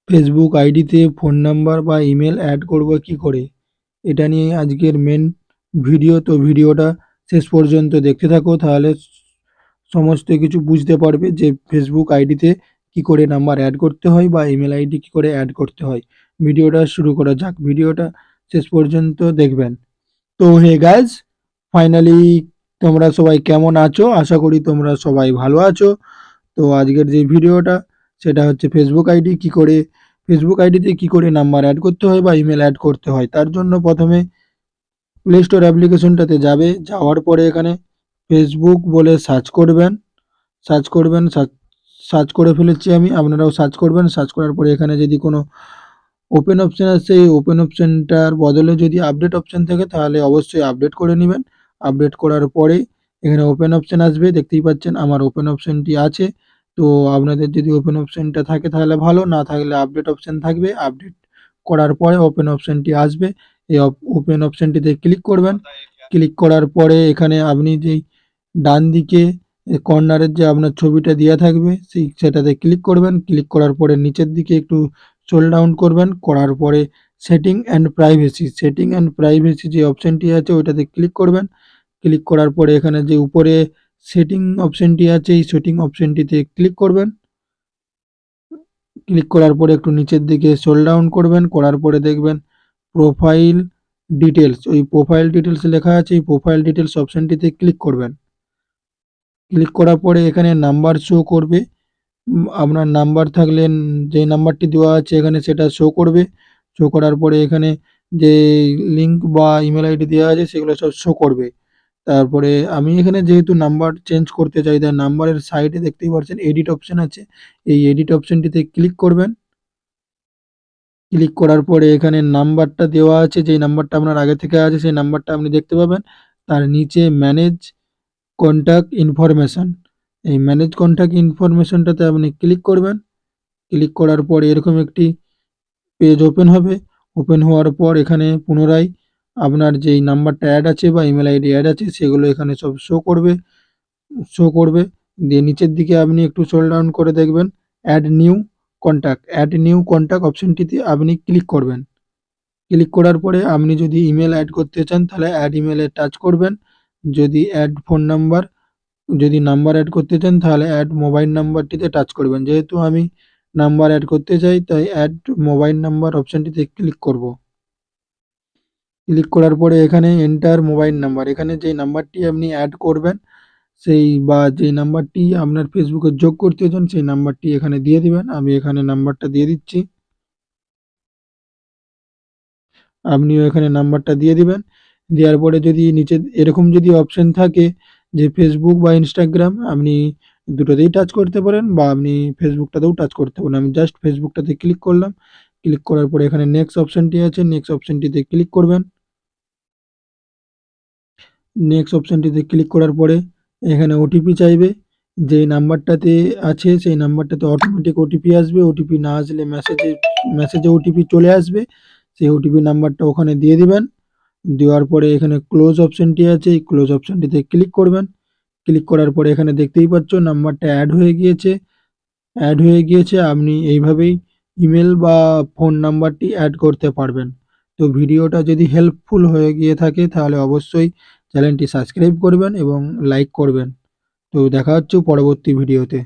Facebook আইডিতে phone number বা email add করব কি করে? এটা নিয়ে আজকের মেন ভিডিও। তো ভিডিওটা শেষ পর্যন্ত দেখতে থাকো, তাহলে সমস্ত কিছু বুঝতে পারবে যে ফেসবুক আইডিতে কি করে নাম্বার অ্যাড করতে হয় বা ইমেল আইডি কি করে অ্যাড করতে হয়। ভিডিওটা শুরু করা যাক। ভিডিওটা শেষ পর্যন্ত দেখবেন। তো হে গাইজ, ফাইনালি তোমরা সবাই কেমন আছো? আশা করি তোমরা সবাই ভালো আছো। তো আজকের যে ভিডিওটা সেটা হচ্ছে ফেসবুক আইডিতে কি করে নাম্বার অ্যাড করতে হয় বা ইমেল অ্যাড করতে হয়। তার জন্য প্রথমে প্লে স্টোর অ্যাপ্লিকেশনটাতে যাবে, যাওয়ার পরে এখানে ফেসবুক বলে সার্চ করে ফেলেছি আমি, আপনারাও সার্চ করবেন। সার্চ করার পরে এখানে যদি কোনো ওপেন অপশন আসে, এই ওপেন অপশনটার বদলে যদি আপডেট অপশন থাকে তাহলে অবশ্যই আপডেট করে নেবেন। আপডেট করার পরে এখানে ওপেন অপশন আসবে, দেখতেই পাচ্ছেন আমার ওপেন অপশনটি আছে। তো আপনাদের যদি ওপেন অপশনটা থাকে তাহলে ভালো, না থাকলে আপডেট অপশন থাকবে। আপডেট করার পরে ওপেন অপশনটি আসবে, এই ওপেন অপশনটিতে ক্লিক করবেন। ক্লিক করার পরে এখানে আপনি যেই ডান দিকে কর্নারের যে আপনার ছবিটা দেওয়া থাকবে সেটাতে ক্লিক করবেন। ক্লিক করার পরে নিচের দিকে একটু স্ক্রল ডাউন করবেন, করার পরে সেটিং অ্যান্ড প্রাইভেসি যে অপশনটি আছে ওইটাতে ক্লিক করবেন। ক্লিক করার পরে এখানে যে উপরে সেটিং অপশনটি আছে এই সেটিং অপশনটিতে ক্লিক করবেন। ক্লিক করার পরে একটু নিচের দিকে স্ক্রল ডাউন করবেন, করার পরে দেখবেন প্রোফাইল ডিটেলস, ওই প্রোফাইল ডিটেলস লেখা আছে, এই প্রোফাইল ডিটেলস অপশনটিতে ক্লিক করবেন। ক্লিক করার পরে এখানে নাম্বার শো করবে। আপনার নাম্বার থাকলে যে নাম্বারটি দেওয়া আছে এখানে সেটা শো করবে। শো করার পরে এখানে যে লিঙ্ক বা ইমেল আইডি দেওয়া আছে সেগুলো সব শো করবে। তারপরে আমি এখানে যেহেতু নাম্বার চেঞ্জ করতে চাই, তাই নাম্বারের সাইডে দেখতেই পাচ্ছেন এডিট অপশন আছে, এই এডিট অপশনটিতে ক্লিক করবেন। ক্লিক করার পরে এখানে নাম্বারটা দেওয়া আছে, যেই নাম্বারটা আপনার আগে থেকে আছে সেই নাম্বারটা আপনি দেখতে পাবেন। তার নিচে ম্যানেজ কন্ট্যাক্ট ইনফরমেশন, এই ম্যানেজ কন্ট্যাক্ট ইনফরমেশনটাতে আপনি ক্লিক করবেন। ক্লিক করার পর এরকম একটি পেজ ওপেন হবে। ওপেন হওয়ার পর এখানে পুনরায় আপনার যেই নাম্বারটা অ্যাড আছে বা ইমেল আইডি অ্যাড আছে সেগুলো এখানে সব শো করবে। দিয়ে নিচের দিকে আপনি একটু স্ক্রল ডাউন করে দেখবেন অ্যাড নিউ কন্ট্যাক্ট অপশনটিতে আপনি ক্লিক করবেন। ক্লিক করার পরে আপনি যদি ইমেল অ্যাড করতে চান তাহলে অ্যাড ইমেলে টাচ করবেন। যদি অ্যাড ফোন নাম্বার যদি নাম্বার অ্যাড করতে চান তাহলে অ্যাড মোবাইল নাম্বারটিতে টাচ করবেন। যেহেতু আমি নাম্বার অ্যাড করতে চাই তাই অ্যাড মোবাইল নাম্বার অপশনটিতে ক্লিক করব। ক্লিক করার পরে এখানে এন্টার মোবাইল নাম্বার, এখানে যে নাম্বারটি আপনি অ্যাড করবেন সেই বা যে নাম্বারটি আপনার ফেসবুকে যোগ করতে চান সেই নাম্বারটি এখানে দিয়ে দিবেন। আমি এখানে নাম্বারটা দিয়ে দিচ্ছি, আপনিও এখানে নাম্বারটা দিয়ে দিবেন। দেওয়ার পরে যদি নিচে এরকম যদি অপশন থাকে যে ফেসবুক বা ইনস্টাগ্রাম, আপনি দুটোতেই টাচ করতে পারেন বা আপনি ফেসবুকটাতেও টাচ করতে পারেন। আমি জাস্ট ফেসবুকটাতে ক্লিক করলাম। ক্লিক করার পরে এখানে নেক্সট অপশনটি আছে, নেক্সট অপশনটিতে ক্লিক করবেন। নেক্সট অপশনটিতে ক্লিক করার পরে এখানে ওটিপি চাইবে, যেই নাম্বারটাতে আছে সেই নাম্বারটাতে অটোমেটিক ওটিপি আসবে। ওটিপি না আসলে মেসেজে ওটিপি চলে আসবে, সেই ওটিপি নাম্বারটা ওখানে দিয়ে দিবেন। দেওয়ার পরে এখানে ক্লোজ অপশনটি আছে, এই ক্লোজ অপশনটিতে ক্লিক করবেন। ক্লিক করার পরে এখানে দেখতেই পাচ্ছ নাম্বারটা অ্যাড হয়ে গিয়েছে। আপনি এইভাবেই ইমেল বা ফোন নাম্বারটি অ্যাড করতে পারবেন। তো ভিডিওটা যদি হেল্পফুল হয়ে গিয়ে থাকে তাহলে অবশ্যই চ্যানেলটি সাবস্ক্রাইব করবেন এবং লাইক করবেন। তো দেখা হচ্ছে পরবর্তী ভিডিওতে।